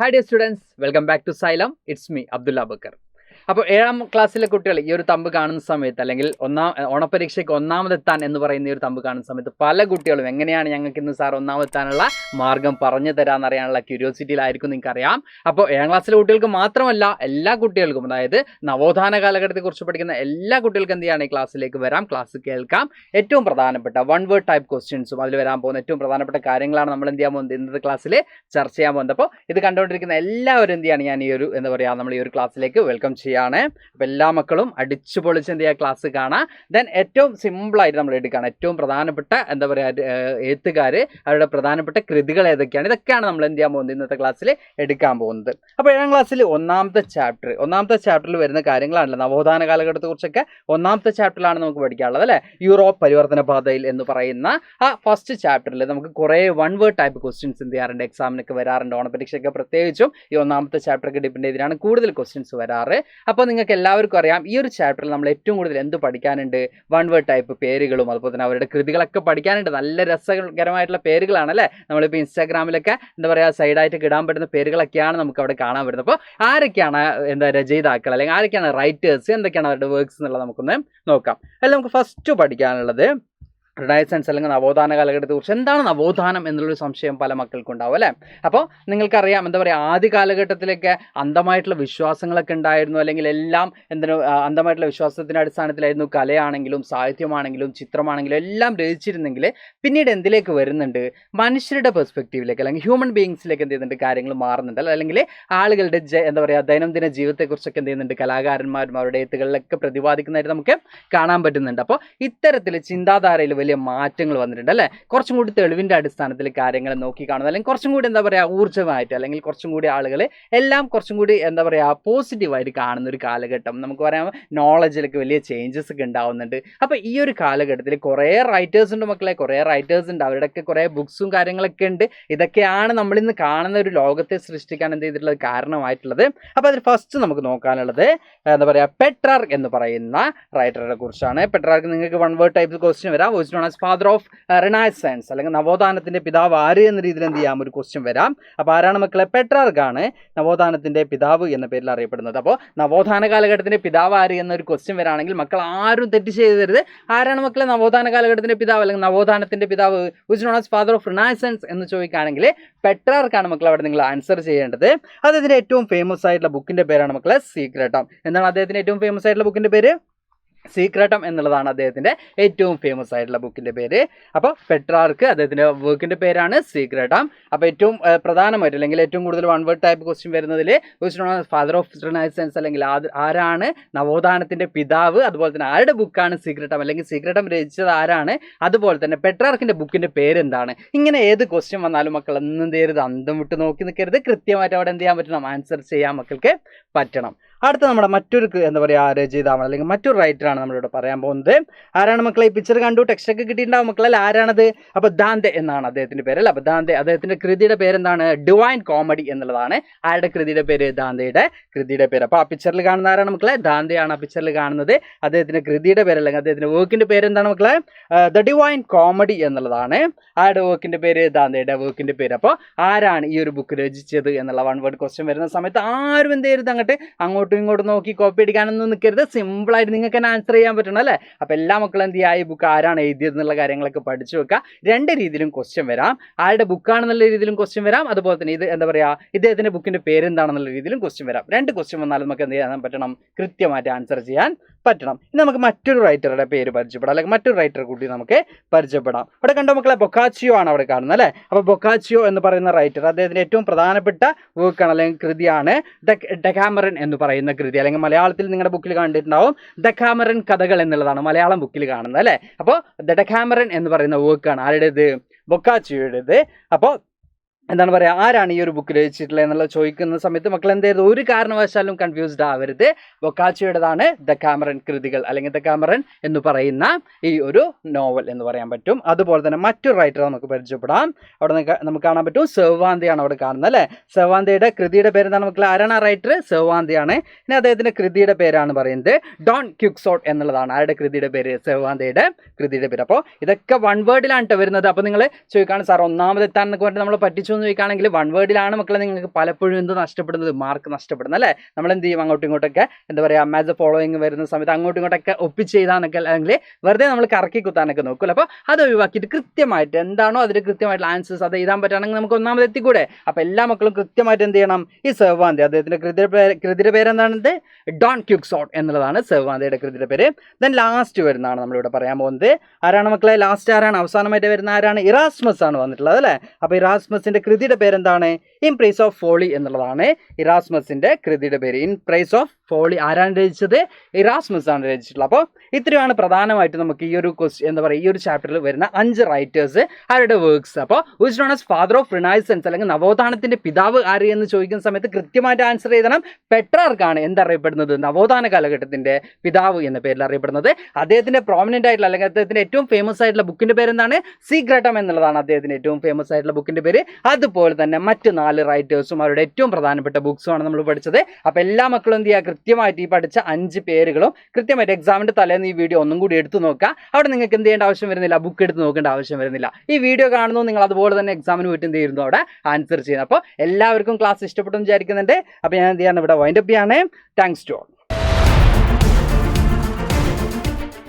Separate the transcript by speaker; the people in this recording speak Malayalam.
Speaker 1: Hi dear students, welcome back to Xylem. It's me, Abdullah Bakar. അപ്പോൾ 7ാം ക്ലാസ്സിലെ കുട്ടികൾ ഈ ഒരു തമ്പ് കാണുന്ന സമയത്ത് അല്ലെങ്കിൽ ഓണപരീക്ഷയ്ക്ക് ഒന്നാമതെത്താൻ എന്ന് പറയുന്ന ഈ ഒരു തമ്പ് കാണുന്ന സമയത്ത് പല കുട്ടികളും എങ്ങനെയാണ് ഞങ്ങൾക്ക് ഇന്ന് സാർ ഒന്നാമതെത്താനുള്ള മാർഗം പറഞ്ഞു തരാമെന്നറിയാനുള്ള ക്യൂരിയോസിറ്റിയിലായിരിക്കും നിങ്ങൾക്കറിയാം. അപ്പോൾ 7ാം ക്ലാസ്സിലെ കുട്ടികൾക്ക് മാത്രമല്ല എല്ലാ കുട്ടികൾക്കും, അതായത് നവോത്ഥാന കാലഘട്ടത്തെക്കുറിച്ച് പഠിക്കുന്ന എല്ലാ കുട്ടികൾക്കും എന്ത് ചെയ്യാണ് ഈ ക്ലാസ്സിലേക്ക് വരാം, ക്ലാസ് കേൾക്കാം. ഏറ്റവും പ്രധാനപ്പെട്ട വൺ വേർഡ് ടൈപ്പ് ക്വസ്റ്റ്യൻസും അതിൽ വരാൻ പോകുന്ന ഏറ്റവും പ്രധാനപ്പെട്ട കാര്യങ്ങളാണ് നമ്മൾ എന്ത് ചെയ്യാൻ പോകുന്നത് ഇന്നത്തെ ക്ലാസ്സിൽ ചർച്ച ചെയ്യാൻ പോകുന്നത്. അപ്പോൾ ഇത് കണ്ടുകൊണ്ടിരിക്കുന്ന എല്ലാവരും എന്ത് ചെയ്യാണ്, ഞാൻ ഈ ഒരു നമ്മൾ ഈ ഒരു ക്ലാസ്സിലേക്ക് വെൽക്കം ചെയ്യുകയാണ്. അപ്പോൾ എല്ലാ മക്കളും അടിച്ചു പൊളിച്ച് എന്ത് ചെയ്യുക, ക്ലാസ് കാണാം. ദെൻ ഏറ്റവും സിമ്പിളായിട്ട് നമ്മൾ എടുക്കുകയാണ് ഏറ്റവും പ്രധാനപ്പെട്ട എഴുത്തുകാർ, അവരുടെ പ്രധാനപ്പെട്ട കൃതികൾ ഏതൊക്കെയാണ്, ഇതൊക്കെയാണ് നമ്മൾ എന്ത് ചെയ്യാൻ പോകുന്നത് ഇന്നത്തെ ക്ലാസ്സിൽ എടുക്കാൻ പോകുന്നത്. അപ്പോൾ 7ാം ക്ലാസ്സിൽ ഒന്നാമത്തെ ചാപ്റ്ററിൽ വരുന്ന കാര്യങ്ങളാണല്ലോ നവോത്ഥാന കാലഘട്ടത്തെക്കുറിച്ചൊക്കെ ഒന്നാമത്തെ ചാപ്റ്ററിലാണ് നമുക്ക് പഠിക്കാനുള്ളത് അല്ലേ. യൂറോപ്പ് പരിവർത്തന പാതയിൽ എന്ന് പറയുന്ന ആ ഫസ്റ്റ് ചാപ്റ്ററിൽ നമുക്ക് കുറേ വൺ വേർഡ് ടൈപ്പ് ക്വസ്റ്റ്യൻസ് എന്ത് ചെയ്യാറുണ്ട്, എക്സാമിനൊക്കെ വരാറുണ്ട്. ഓണപരീക്ഷയൊക്കെ പ്രത്യേകിച്ചും ഈ ഒന്നാമത്തെ ചാപ്റ്ററൊക്കെ ഡിപ്പെൻഡ് ചെയ്തിട്ടാണ് കൂടുതൽ ക്വസ്റ്റ്യൻസ് വരാറ്. അപ്പോൾ നിങ്ങൾക്ക് എല്ലാവർക്കും അറിയാം ഈ ഒരു ചാപ്റ്ററിൽ നമ്മൾ ഏറ്റവും കൂടുതൽ എന്ത് പഠിക്കാനുണ്ട്, വൺ വേർഡ് ടൈപ്പ് പേരുകളും അതുപോലെ തന്നെ അവരുടെ കൃതികളൊക്കെ പഠിക്കാനുണ്ട്. നല്ല രസകരമായിട്ടുള്ള പേരുകളാണ് അല്ലേ. നമ്മളിപ്പോൾ ഇൻസ്റ്റാഗ്രാമിലൊക്കെ സൈഡായിട്ടൊക്കെ ഇടാൻ പറ്റുന്ന പേരുകളൊക്കെയാണ് നമുക്ക് അവിടെ കാണാൻ പറ്റുന്നത്. അപ്പോൾ ആരൊക്കെയാണ് രചയിതാക്കൾ അല്ലെങ്കിൽ ആരൊക്കെയാണ് റൈറ്റേഴ്സ്, എന്തൊക്കെയാണ് അവരുടെ വർക്ക്സ് എന്നുള്ളത് നമുക്കൊന്ന് നോക്കാം. അതിൽ നമുക്ക് ഫസ്റ്റ് പഠിക്കാനുള്ളത് റിനൈസൻസ് അല്ലെങ്കിൽ നവോത്ഥാന കാലഘട്ടത്തെക്കുറിച്ച്. എന്താണ് നവോത്ഥാനം എന്നുള്ളൊരു സംശയം പല മക്കൾക്കുണ്ടാവും അല്ലേ. അപ്പോൾ നിങ്ങൾക്കറിയാം ആദ്യ കാലഘട്ടത്തിലൊക്കെ അന്ധമായിട്ടുള്ള വിശ്വാസങ്ങളൊക്കെ ഉണ്ടായിരുന്നു, അല്ലെങ്കിൽ എല്ലാം അന്ധമായിട്ടുള്ള വിശ്വാസത്തിൻ്റെ അടിസ്ഥാനത്തിലായിരുന്നു കലയാണെങ്കിലും സാഹിത്യമാണെങ്കിലും ചിത്രമാണെങ്കിലും എല്ലാം രചിച്ചിരുന്നെങ്കിൽ പിന്നീട് എന്തിലേക്ക് വരുന്നുണ്ട്, മനുഷ്യരുടെ പെർസ്പെക്റ്റീവിലേക്ക് അല്ലെങ്കിൽ ഹ്യൂമൻ ബീയിങ്സിലേക്ക് എന്ത് ചെയ്യുന്നുണ്ട്, കാര്യങ്ങൾ മാറുന്നുണ്ട്. അല്ലെങ്കിൽ ആളുകളുടെ ദൈനംദിന ജീവിതത്തെക്കുറിച്ചൊക്കെ എന്ത് ചെയ്യുന്നുണ്ട്, കലാകാരന്മാരും അവരുടെ എഴുത്തുകളിലൊക്കെ പ്രതിപാദിക്കുന്നതായിട്ട് നമുക്ക് കാണാൻ പറ്റുന്നുണ്ട്. അപ്പോൾ ഇത്തരത്തിൽ ചിന്താധാരയിൽ വലിയ മാറ്റങ്ങൾ വന്നിട്ടുണ്ട് അല്ലേ. കുറച്ചും കൂടി തെളിവിൻ്റെ അടിസ്ഥാനത്തിൽ കാര്യങ്ങൾ നോക്കി കാണുന്നത്, അല്ലെങ്കിൽ കുറച്ചും കൂടി ഊർജ്ജമായിട്ട്, അല്ലെങ്കിൽ കുറച്ചും കൂടി ആളുകൾ എല്ലാം കുറച്ചും കൂടി പോസിറ്റീവായിട്ട് കാണുന്ന ഒരു കാലഘട്ടം നമുക്ക് പറയാം. നോളജിലൊക്കെ വലിയ ചേഞ്ചസ് ഒക്കെ ഉണ്ടാവുന്നുണ്ട്. അപ്പോൾ ഈ ഒരു കാലഘട്ടത്തിൽ കുറേ റൈറ്റേഴ്സ് ഉണ്ട് മക്കളെ, കുറേ റൈറ്റേഴ്സ് ഉണ്ട്, അവരുടെയൊക്കെ കുറേ ബുക്സും കാര്യങ്ങളൊക്കെ ഉണ്ട്. ഇതൊക്കെയാണ് നമ്മളിന്ന് കാണുന്ന ഒരു ലോകത്തെ സൃഷ്ടിക്കാൻ എന്ത് ചെയ്തിട്ടുള്ളത്, കാരണമായിട്ടുള്ളത്. അപ്പോൾ അതിൽ ഫസ്റ്റ് നമുക്ക് നോക്കാനുള്ളത് പെട്രാർക്ക് എന്ന് പറയുന്ന റൈറ്ററെ കുറിച്ചാണ്. പെട്രാർക്ക് നിങ്ങൾക്ക് വൺ വേർഡ് ടൈപ്പ് ക്വസ്റ്റ്യൻ വരാം. ഫാദർ ഓഫ് റിനൈസൻസ് അല്ലെങ്കിൽ നവോത്ഥാനത്തിന്റെ പിതാവ് ആര് എന്ന രീതിയിൽ എന്ത് ചെയ്യാം, ഒരു ക്വസ്റ്റ്യൻ വരാം. അപ്പോൾ ആരാണ് മക്കളെ, പെട്രാർക്കാണ് നവോത്ഥാനത്തിന്റെ പിതാവ് എന്ന പേരിൽ അറിയപ്പെടുന്നത്. അപ്പോൾ നവോത്ഥാന കാലഘട്ടത്തിന്റെ പിതാവ് ആര് എന്നൊരു ക്വസ്റ്റ്യൻ വരാണെങ്കിൽ മക്കൾ ആരും തെറ്റ് ചെയ്തരുത്. ആരാണ് മക്കളെ നവോത്ഥാന കാലഘട്ടത്തിന്റെ പിതാവ് അല്ലെങ്കിൽ നവോത്ഥാനത്തിന്റെ പിതാവ്, which known as father of renaissance എന്ന് ചോദിക്കുകയാണെങ്കിൽ പെട്രാർക്കാണ് മക്കൾ അവിടെ നിങ്ങൾ ആൻസർ ചെയ്യേണ്ടത്. അദ്ദേഹത്തിന്റെ ഏറ്റവും ഫേമസ് ആയിട്ടുള്ള ബുക്കിന്റെ പേരാണ് മക്കളെ സീക്രട്ടം. എന്താണ് അദ്ദേഹത്തിന്റെ ഏറ്റവും ഫേമസ് ആയിട്ടുള്ള ബുക്കിന്റെ പേര്? സീക്രട്ടം എന്നുള്ളതാണ് അദ്ദേഹത്തിൻ്റെ ഏറ്റവും ഫേമസ് ആയിട്ടുള്ള ബുക്കിൻ്റെ പേര്. അപ്പോൾ പെട്രാർക്ക് അദ്ദേഹത്തിൻ്റെ വർക്കിൻ്റെ പേരാണ് സീക്രട്ടം. അപ്പോൾ ഏറ്റവും പ്രധാനമായിട്ട് അല്ലെങ്കിൽ ഏറ്റവും കൂടുതൽ വൺ വേർഡ് ടൈപ്പ് ക്വസ്റ്റ്യൻ വരുന്നതിൽ ഫാദർ ഓഫ് റിനൈസൻസ് അല്ലെങ്കിൽ ആരാണ് നവോത്ഥാനത്തിൻ്റെ പിതാവ്, അതുപോലെ തന്നെ ആരുടെ ബുക്കാണ് സീക്രട്ടം അല്ലെങ്കിൽ സീക്രട്ടം രചിച്ചത് ആരാണ്, അതുപോലെ തന്നെ പെട്രാർക്കിൻ്റെ ബുക്കിൻ്റെ പേരെന്താണ്. ഇങ്ങനെ ഏത് ക്വസ്റ്റ്യൻ വന്നാലും മക്കൾ ഒന്നും ചെയ്യരുത്, അന്തം വിട്ട് നോക്കി നിൽക്കരുത്. കൃത്യമായിട്ട് അവിടെ എന്ത് ചെയ്യാൻ പറ്റണം, ആൻസർ ചെയ്യാൻ മക്കൾക്ക് പറ്റണം. അടുത്ത നമ്മുടെ മറ്റൊരു രചയിതാവാണ് അല്ലെങ്കിൽ മറ്റൊരു റൈറ്ററാണ് നമ്മളിവിടെ പറയാൻ പോകുന്നത്. ആരാണ് മക്കളെ, ഈ പിക്ചർ കണ്ടു ടെക്സ്റ്റൊക്കെ കിട്ടിയിട്ടുണ്ടാവും മക്കളെ, ആരാണത്? അപ്പോൾ ദാന്തെ എന്നാണ് അദ്ദേഹത്തിൻ്റെ പേര് അല്ല. അപ്പോൾ ദാന്തെ അദ്ദേഹത്തിൻ്റെ കൃതിയുടെ പേരെന്താണ്, ഡിവൈൻ കോമഡി എന്നുള്ളതാണ് ആരുടെ കൃതിയുടെ പേര്, ദാന്തയുടെ കൃതിയുടെ പേര്. അപ്പോൾ ആ പിക്ചറിൽ കാണുന്ന ആരാണ് മക്കളെ, ദാന്തെയാണ് ആ പിക്ചറിൽ കാണുന്നത്. അദ്ദേഹത്തിൻ്റെ കൃതിയുടെ പേര് അല്ലെങ്കിൽ അദ്ദേഹത്തിൻ്റെ വർക്കിൻ്റെ പേര് എന്താണ് മക്കളെ, ദ ഡിവൈൻ കോമഡി എന്നുള്ളതാണ് ആരുടെ വർക്കിൻ്റെ പേര്, ദാന്തയുടെ വർക്കിൻ്റെ പേര്. അപ്പോൾ ആരാണ് ഈ ഒരു ബുക്ക് രചിച്ചത് എന്നുള്ള വൺ വേർഡ് ക്വസ്റ്റ്യൻ വരുന്ന സമയത്ത് ആരും എന്ത് ചെയ്യരുത്, അങ്ങോട്ടും ഇങ്ങോട്ട് നോക്കി കോപ്പി അടിക്കാനൊന്നും നിൽക്കരുത്. സിമ്പിളായിട്ട് നിങ്ങൾക്ക് തന്നെ ആൻസർ ചെയ്യാൻ പറ്റണം അല്ലേ. അപ്പോൾ എല്ലാ മക്കളും എന്ത് ചെയ്യുക, ഈ ബുക്ക് ആരാണ് എഴുതിയത് എന്നുള്ള കാര്യങ്ങളൊക്കെ പഠിച്ചു വെക്കുക. രണ്ട് രീതിയിലും ക്വസ്റ്റ്യൻ വരാം, ആരുടെ ബുക്കാണെന്നുള്ള രീതിയിലും ക്വസ്റ്റ്യൻ വരാം, അതുപോലെ തന്നെ ഇത് ഇദ്ദേഹത്തിൻ്റെ ബുക്കിൻ്റെ പേരെന്താണെന്നുള്ള രീതിയിലും ക്വസ്റ്റ്യൻ വരാം. രണ്ട് ക്വസ്റ്റ്യൻ വന്നാലും നമുക്ക് എന്ത് ചെയ്യാൻ പറ്റണം, കൃത്യമായിട്ട് ആൻസർ ചെയ്യാൻ പറ്റണം. ഇനി നമുക്ക് മറ്റൊരു റൈറ്ററുടെ പേര് പരിചയപ്പെടാം, അല്ലെങ്കിൽ മറ്റൊരു റൈറ്ററെ കൂടി നമുക്ക് പരിചയപ്പെടാം. അവിടെ കണ്ടോ മക്കളെ, ബൊക്കാച്ചിയോ ആണ് അവിടെ കാണുന്നത് അല്ലേ. അപ്പോൾ ബൊക്കാച്ചിയോ എന്ന് പറയുന്ന റൈറ്റർ അദ്ദേഹത്തിൻ്റെ ഏറ്റവും പ്രധാനപ്പെട്ട വർക്കാണ് അല്ലെങ്കിൽ കൃതിയാണ് ഡെക്കാമറൻ എന്ന് പറയുന്ന കൃതി, അല്ലെങ്കിൽ മലയാളത്തിൽ നിങ്ങളുടെ ബുക്കിൽ കണ്ടിട്ടുണ്ടാവും ഡെക്കാമറൻ കഥകൾ എന്നുള്ളതാണ് മലയാളം ബുക്കിൽ കാണുന്നത് അല്ലേ. അപ്പോൾ ഡെക്കാമറൻ എന്ന് പറയുന്ന വർക്കാണ് ആരുടേത്, ബൊക്കാച്ചിയോയുടേത്. അപ്പോൾ എന്താണ് പറയുക, ആരാണ് ഈ ഒരു ബുക്ക് രചിച്ചിട്ടുള്ളത് എന്നുള്ളത് ചോദിക്കുന്ന സമയത്ത് മക്കൾ എന്ത് ചെയ്യരുത്, ഒരു കാരണവശാലും കൺഫ്യൂസ്ഡ് ആവരുത്. ബൊക്കാച്ചിയോയുടേതാണ് ഡെക്കാമറൻ കൃതികൾ അല്ലെങ്കിൽ ഡെക്കാമറൻ എന്ന് പറയുന്ന ഈ ഒരു നോവൽ എന്ന് പറയാൻ പറ്റും. അതുപോലെ തന്നെ മറ്റൊരു റൈറ്റർ നമുക്ക് പരിചയപ്പെടാം. അവിടെ നമുക്ക് കാണാൻ പറ്റും സെർവാന്തയാണ് അവിടെ കാണുന്നത് അല്ലേ. സെർവാന്തയുടെ കൃതിയുടെ പേരെന്താണ് മക്കൾ, ആരാണ് ആ റൈറ്റർ, സെർവാന്തയാണ്. ഇനി അദ്ദേഹത്തിൻ്റെ കൃതിയുടെ പേരാണ് പറയുന്നത് ഡോൺ ക്വിക്സോട്ട് എന്നുള്ളതാണ് ആരുടെ കൃതിയുടെ പേര്, സെർവാന്തയുടെ കൃതിയുടെ പേര്. അപ്പോൾ ഇതൊക്കെ വൺ വേർഡിലാണ് വരുന്നത്. അപ്പോൾ നിങ്ങൾ ചോദിക്കുകയാണ് സാർ ഒന്നാമതെത്താൻ എന്നൊക്കെ പറഞ്ഞിട്ട് നമ്മൾ പറ്റിച്ചു എന്ന് ചോദിക്കുകയാണെങ്കിൽ വൺ വേർഡിലാണ് മക്കളെ നിങ്ങൾക്ക് പലപ്പോഴും എന്ത് നഷ്ടപ്പെടുന്നത്, മാർക്ക് നഷ്ടപ്പെടുന്നത് അല്ലേ. നമ്മൾ എന്ത് ചെയ്യും, അങ്ങോട്ടും ഇങ്ങോട്ടൊക്കെ എന്താ പറയുക, മാച്ച് ഫോളോയിങ് വരുന്ന സമയത്ത് അങ്ങോട്ടും ഇങ്ങോട്ടൊക്കെ ഒപ്പിച്ച് ചെയ്താന്നൊക്കെ അല്ലെങ്കിൽ വെറുതെ നമ്മൾ കറക്കി കുത്താനൊക്കെ നോക്കുമല്ലോ. അപ്പോൾ അത് ഒഴിവാക്കിയിട്ട് കൃത്യമായിട്ട് എന്താണോ അതിൽ കൃത്യമായിട്ടുള്ള ആൻസേഴ്സ് അത് എഴുതാൻ പറ്റുകയാണെങ്കിൽ നമുക്ക് ഒന്നാമത് എത്തിക്കൂടെ. അപ്പോൾ എല്ലാ മക്കളും കൃത്യമായിട്ട് എന്ത് ചെയ്യണം, ഈ സെർവാന്തി അദ്ദേഹത്തിൻ്റെ കൃതിയുടെ പേര് എന്താണത്, ഡോൺ ക്യുക്സോട്ട് എന്നുള്ളതാണ് സെർവാന്തിയുടെ കൃതിയുടെ പേര്. ദെൻ ലാസ്റ്റ് വരുന്നതാണ് നമ്മളിവിടെ പറയാൻ പോകുന്നത്. ആരാണ് മക്കളെ ലാസ്റ്റ്, ആരാണ് അവസാനമായിട്ട് വരുന്ന, ആരാണ്, ഇറാസ്മസ് ആണ് വന്നിട്ടുള്ളത് അല്ലേ. അപ്പോൾ ഇറാസ്മസിൻ്റെ കൃതിയുടെ പേരെന്താണ്, ഇൻ പ്രൈസ് ഓഫ് ഫോളി എന്നുള്ളതാണ് ഇറാസ്മസിൻ്റെ കൃതിയുടെ പേര്. ഇൻ പ്രൈസ് ഓഫ് ഫോളി ആരാണ് രചിച്ചത്, ഇറാസ്മസ് ആണ് രചിച്ചിട്ടുള്ളത്. അപ്പോൾ ഇത്രയാണ് പ്രധാനമായിട്ട് നമുക്ക് ഈ ഒരു എന്താ പറയുക, ഈ ഒരു ചാപ്റ്ററിൽ വരുന്ന 5 റൈറ്റേഴ്സ് അവരുടെ വർക്ക്സ്. അപ്പോൾ which known as father of renaissance അല്ലെങ്കിൽ നവോത്ഥാനത്തിൻ്റെ പിതാവ് ആര് എന്ന് ചോദിക്കുന്ന സമയത്ത് കൃത്യമായിട്ട് ആൻസർ ചെയ്യണം. പെട്രാർക്കാണ് എന്തറിയപ്പെടുന്നത്, നവോത്ഥാന കാലഘട്ടത്തിൻ്റെ പിതാവ് എന്ന പേരിൽ അറിയപ്പെടുന്നത്. അദ്ദേഹത്തിൻ്റെ പ്രോമിനൻ്റ് ആയിട്ടുള്ള അല്ലെങ്കിൽ അദ്ദേഹത്തിൻ്റെ ഏറ്റവും ഫേമസ് ആയിട്ടുള്ള ബുക്കിൻ്റെ പേര് എന്താണ്, സീക്രട്ടം എന്നുള്ളതാണ് അദ്ദേഹത്തിൻ്റെ ഏറ്റവും ഫേമസ് ആയിട്ടുള്ള ബുക്കിൻ്റെ പേര്. അതുപോലെ തന്നെ മറ്റ് 4 റൈറ്റേഴ്സും അവരുടെ ഏറ്റവും പ്രധാനപ്പെട്ട ബുക്സുമാണ് നമ്മൾ പഠിച്ചത്. അപ്പോൾ എല്ലാ മക്കളും എന്ത് ചെയ്യുക, കൃത്യമായിട്ട് ഈ പഠിച്ച 5 പേരുകളും കൃത്യമായിട്ട് എക്സാമിൻ്റെ തലേന്ന് ഈ വീഡിയോ ഒന്നും കൂടി എടുത്തു നോക്കുക. അവിടെ നിങ്ങൾക്ക് എന്ത് ചെയ്യേണ്ട ആവശ്യം വരുന്നില്ല, ബുക്ക് എടുത്ത് നോക്കേണ്ട ആവശ്യം വരുന്നില്ല. ഈ വീഡിയോ കാണുന്നു, നിങ്ങൾ അതുപോലെ തന്നെ എക്സാമിന് പോയിട്ട് എന്ത് ചെയ്യുന്നു, അവിടെ ആൻസർ ചെയ്യുന്നു. അപ്പോൾ എല്ലാവർക്കും ക്ലാസ് ഇഷ്ടപ്പെട്ടു വിചാരിക്കുന്നുണ്ട്. അപ്പോൾ ഞാൻ എന്ത് ചെയ്യാണ്, ഇവിടെ വൈൻഡപ്പ് ചെയ്യാണ്. Thanks to all.